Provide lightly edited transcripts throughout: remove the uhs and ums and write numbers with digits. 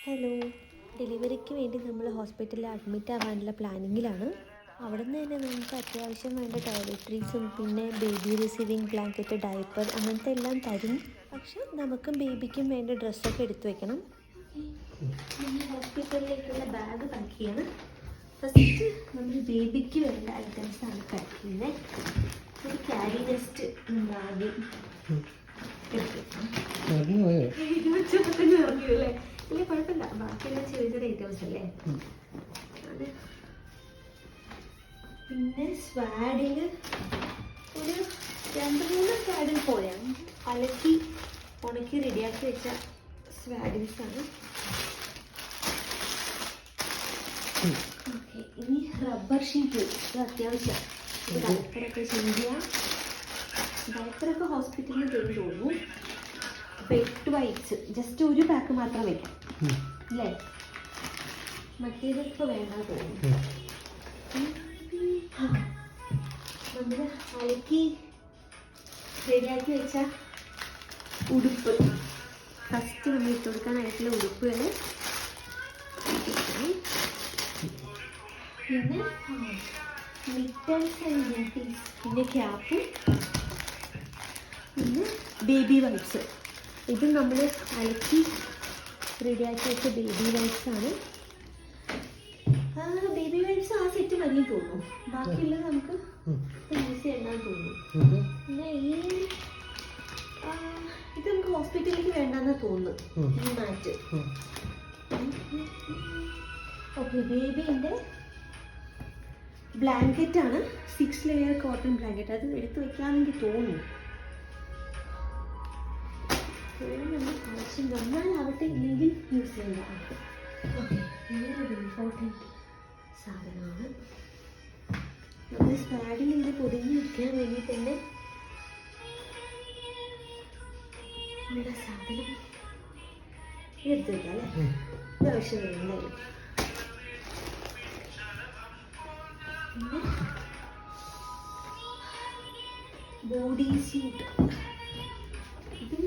Hello, ഡെലിവറിക്ക് വേണ്ടി നമ്മൾ ഹോസ്പിറ്റലിൽ അഡ്മിറ്റ് ആവാനുള്ള പ്ലാനിങ്ങിലാണ്. അവിടെ നിന്ന് തന്നെ നമുക്ക് അത്യാവശ്യം വേണ്ട ടോയ്ലറ്ററീസും പിന്നെ ബേബി റിസീവിങ് ബ്ലാങ്കറ്റ്, ഡയപ്പർ അങ്ങനത്തെ എല്ലാം തരും. പക്ഷെ നമുക്കും ബേബിക്കും വേണ്ട ഡ്രസ്സൊക്കെ എടുത്തു വെക്കണം. ഹോസ്പിറ്റലിലേക്കുള്ള ബാഗ് പാക്ക് ചെയ്യണം. ഫസ്റ്റ് നമ്മൾ ബേബിക്ക് വേണ്ട ഐറ്റംസാണ് പാക്ക് ചെയ്യുന്നത്. ഒരു ക്യാരി നെസ്റ്റ് ആദ്യം അല്ലേ? ഇല്ല, കുഴപ്പമില്ല. ബാക്കിയെല്ലാം ചെറിയ ചെറിയ ഐറ്റംസ് അല്ലേ. പിന്നെ സ്വാഡിന് ഒരു 2-3 സ്വാഡിൽ പോലെയാണ് അലക്കി ഉണക്കി റെഡിയാക്കി വെച്ച സ്വാഡിൻസാണ്. ഓക്കെ, ഇനി റബ്ബർ ഷീറ്റ് ഇത് അത്യാവശ്യം. ഡയപ്പറൊക്കെ ചേഞ്ച് ചെയ്യാം. ഡയപ്പറൊക്കെ ഹോസ്പിറ്റലിൽ തരും തോന്നുന്നു. വെറ്റ് വൈപ്സ് ജസ്റ്റ് ഒരു പാക്ക് മാത്രം വെക്കാം അല്ലേ? മറ്റേതൊക്കെ വേണ്ട തോന്നുന്നു. നമ്മൾ അലക്കി റെഡിയാക്കി വെച്ച ഉടുപ്പ്, ഫസ്റ്റ് നമ്മൾ ഇട്ട് കൊടുക്കാനായിട്ടുള്ള ഉടുപ്പുകൾ. പിന്നെ മിറ്റൻസ് ആൻഡ് ജാക്കീസ്, പിന്നെ ക്യാപ്പ്, പിന്നെ ബേബി വൈപ്സ്. ഇത് നമ്മൾ അലക്കി റെഡിയാക്കി വെച്ച ബേബി വൈപ്സ് ആണ്. ബേബി വൈപ്സ് ആ സെറ്റ് മതി തോന്നുന്നു. ബാക്കിയുള്ളത് നമുക്ക് യൂസ് ചെയ്യണമെന്ന് തോന്നുന്നു. പിന്നെ ഇത് നമുക്ക് ഹോസ്പിറ്റലിലേക്ക് വേണ്ടെന്ന് തോന്നുന്നു, ഈ മാറ്റ്. ഓക്കെ, ബേബീൻ്റെ ബ്ലാങ്കറ്റ് ആണ്, 6 ലെയർ കോട്ടൺ ബ്ലാങ്കറ്റ്. അത് എടുത്ത് വെക്കാമെങ്കിൽ തോന്നുന്നു. ആവശ്യം വന്നാലാവട്ടെ, ഇല്ലെങ്കിൽ യൂസ് ചെയ്യേണ്ട. ഓക്കെ, ഇങ്ങനൊരു ഇമ്പോർട്ടൻറ്റ് സാധനമാണ്. നമ്മൾ സ്പാഡിൽ ഇത് പൊതിഞ്ഞ് വയ്ക്കാൻ വേണ്ടി തന്നെ നമ്മുടെ സാധനം എടുത്ത് വയ്ക്കാം അല്ലേ? ഇത് ആവശ്യം വരുന്നുണ്ടായിരുന്നു. പിന്നെ ബോഡി സ്യൂട്ട്, ഇത്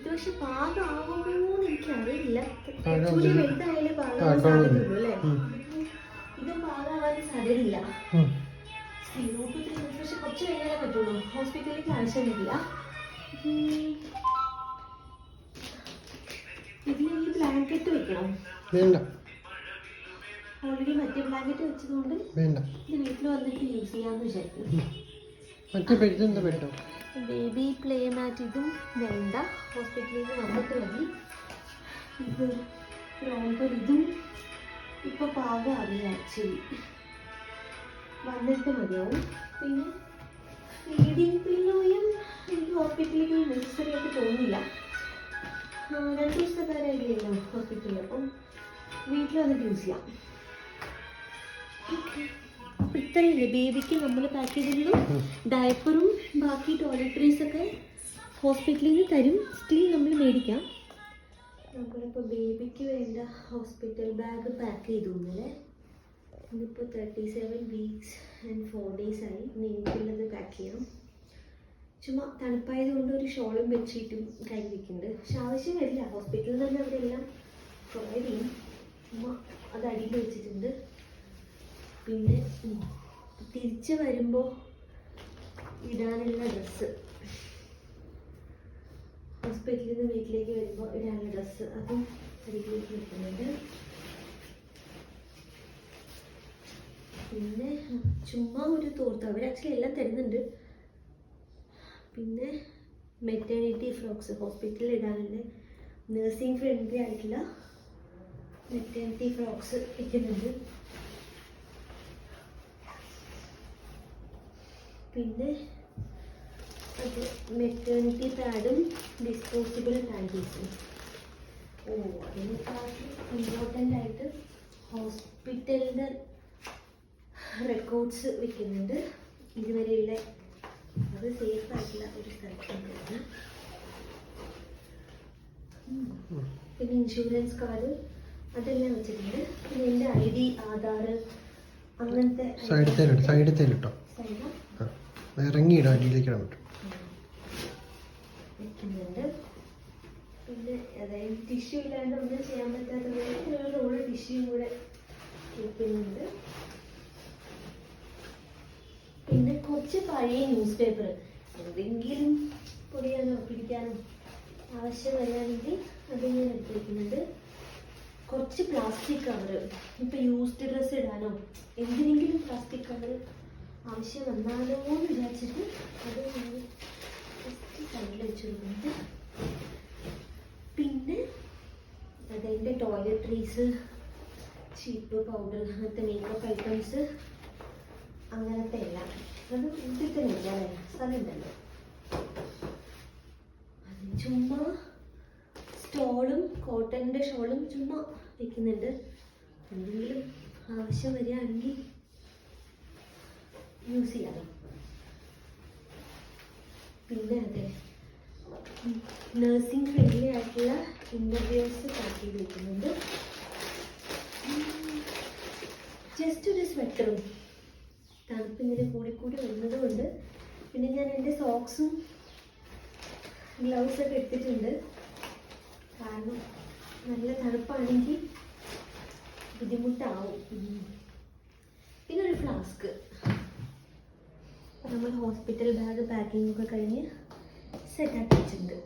പക്ഷെ പാകമാകുമോന്ന് എനിക്കറിയില്ല. കുറച്ചുകൂടി വലുതായാലും പാകമാകാൻ സാധ്യതയുള്ളൂ അല്ലേ? ഇത് പാകമാകാൻ സാധ്യതയില്ല. പക്ഷെ കുറച്ച് കഴിഞ്ഞാലേ പറ്റുള്ളൂ. ഹോസ്പിറ്റലിലേക്ക് ആവശ്യമില്ല. ഇതിൽ ഈ ബ്ലാങ്കറ്റ് വെക്കണം. ഓൾറെഡി മറ്റേ ബ്ലാങ്കറ്റ് വെച്ചതുകൊണ്ട് ഇത് വീട്ടിൽ വന്നിട്ട് യൂസ് ചെയ്യാമെന്ന് വിചാരിക്കുന്നു. ബേബി പ്ലേ മാറ്റ് ഇതും വേണ്ട, ഹോസ്പിറ്റലിൽ നിന്ന് വന്നിട്ട് മതി. ഇത് റോംബർ, ഇതും ഇപ്പോൾ പാകം അറിയാം. ആക്ച്വലി വന്നിട്ട് മതിയാവും. പിന്നെ ഫീഡിങ് പില്ലോയും എനിക്ക് ഹോസ്പിറ്റലിലേക്ക് നെസസറി ആയിട്ട് തോന്നില്ല. 2 ദിവസത്തെ കാര്യമായില്ലല്ലോ ഹോസ്പിറ്റലിൽ, അപ്പം വീട്ടിൽ വന്നിട്ട് യൂസ് ചെയ്യാം. അപ്പം ഇത്രയല്ലേ ബേബിക്ക് നമ്മൾ പാക്ക് ചെയ്തിട്ടുള്ളൂ. ഡയപ്പറും ബാക്കി ടോയ്ലറ്ററീസൊക്കെ ഹോസ്പിറ്റലിൽ നിന്ന് തരും. സ്റ്റിൽ നമ്മൾ മേടിക്കാം. നമുക്കിപ്പോൾ ബേബിക്ക് വേണ്ട ഹോസ്പിറ്റൽ ബാഗ് പാക്ക് ചെയ്തു ഇന്നലെ. ഇതിപ്പോൾ 37 വീക്സ് ആൻഡ് 4 days ആയി. ഇനി എനിക്കുള്ളത് പാക്ക് ചെയ്യാം. ചുമ്മാ തണുപ്പായതുകൊണ്ട് ഒരു ഷോളും ബെഡ്ഷീറ്റും കയ്യിൽ വയ്ക്കുന്നുണ്ട്. പക്ഷെ ആവശ്യം വരില്ല, ഹോസ്പിറ്റലിൽ തന്നെ അവിടെ എല്ലാം പ്രൊവൈഡ് ചെയ്യും. ചുമ്മാ അത് അടിയിൽ വെച്ചിട്ടുണ്ട്. പിന്നെ തിരിച്ച് വരുമ്പോൾ ഇടാനുള്ള ഡ്രസ്സ്, ഹോസ്പിറ്റലിൽ നിന്ന് വീട്ടിലേക്ക് വരുമ്പോൾ ഇടാനുള്ള ഡ്രസ്സ്, അതും അടിയിലേക്ക് വെക്കുന്നുണ്ട്. പിന്നെ ചുമ്മാ ഒരു തോർത്ത്, അവർ ആക്ച്വലി എല്ലാം തരുന്നുണ്ട്. പിന്നെ മെറ്റേണിറ്റി ഫ്രോക്സ്, ഹോസ്പിറ്റലിൽ ഇടാനുള്ള നഴ്സിംഗ് ഫ്രണ്ട്ലി ആയിട്ടുള്ള മെറ്റേണിറ്റി ഫ്രോക്സ് വയ്ക്കുന്നുണ്ട്. പിന്നെ അത് മെറ്റേണിറ്റി പാഡും ഡിസ്പോസിബിൾ പാൻറ്റീസും. അതിനെക്കാളും ഇമ്പോർട്ടൻ്റ് ആയിട്ട് ഹോസ്പിറ്റലിൻ്റെ റെക്കോർഡ്സ് വയ്ക്കുന്നുണ്ട്. ഇതുവരെയുള്ള അത് സേഫ് ആയിട്ടുള്ള ഒരു സ്ഥലത്തുണ്ട്. പിന്നെ ഇൻഷുറൻസ് കാർഡ് അതെല്ലാം വെച്ചിട്ടുണ്ട്. പിന്നെ എൻ്റെ ID, ആധാർ, അങ്ങനത്തെ സൈഡിൽ ഇറങ്ങിയിടാൻ അടിയിലേക്ക് ഇടാൻ പറ്റും. വെക്കുന്നുണ്ട്. പിന്നെ അതായത് ടിഷ്യൂ ഇല്ലാണ്ട് ഒന്നും ചെയ്യാൻ പറ്റാത്തത് ഒരു റോള് ടിഷ്യൂയും കൂടെ വെക്കുന്നുണ്ട്. പിന്നെ കുറച്ച് പഴയ ന്യൂസ് പേപ്പർ എന്തെങ്കിലും പൊടിയാനോ പിടിക്കാനോ ആവശ്യം വരികയാണെങ്കിൽ അതിങ്ങനെ എടുത്ത് വയ്ക്കുന്നുണ്ട്. കുറച്ച് പ്ലാസ്റ്റിക് കവറ്, ഇപ്പം യൂസ്ഡ് ഡ്രസ്സ് ഇടാനോ എന്തിനെങ്കിലും പ്ലാസ്റ്റിക് കവർ ആവശ്യം വന്നാലോ എന്ന് വിചാരിച്ചിട്ട് അത് നമ്മൾ ജസ്റ്റ് സൈഡിൽ വെച്ച് കൊടുക്കുന്നുണ്ട്. പിന്നെ അതെൻ്റെ ടോയ്ലറ്ററീസ്, ചീപ്പ് പൗഡർ, അങ്ങനത്തെ മേക്കപ്പ് ഐറ്റംസ്, അങ്ങനത്തെ എല്ലാം അത് ഇതിൽ തന്നെ സ്ഥലം ഉണ്ടല്ലോ. അത് ചുമ്മാ സ്റ്റോളും കോട്ടൻ്റെ ഷോളും ചുമ്മാ വെക്കുന്നുണ്ട്. എന്തെങ്കിലും ആവശ്യം വരികയാണെങ്കിൽ യൂസ് ചെയ്യാമല്ലോ. പിന്നെ അതെ നഴ്സിംഗ് ഫ്രണ്ട്ലി ആയിട്ടുള്ള ഇൻ്റർവ്യൂസ് പാക്ക് ചെയ്ത് വെക്കുന്നുണ്ട്. ജസ്റ്റ് ഒരു സ്വെറ്ററും തണുപ്പിങ്ങനെ കൂടി വരുന്നത് കൊണ്ട് പിന്നെ ഞാൻ എൻ്റെ സോക്സും ഗ്ലൗസൊക്കെ എടുത്തിട്ടുണ്ട്. കാരണം നല്ല തണുപ്പാണെങ്കിൽ ബുദ്ധിമുട്ടാവും. പിന്നെ ഒരു ഫ്ലാസ്ക്, നമ്മൾ ഹോസ്പിറ്റൽ ബാഗ് പാക്കിംഗ് ഒക്കെ കഴിഞ്ഞ് സെറ്റാക്കി വെച്ചിട്ടുണ്ട്.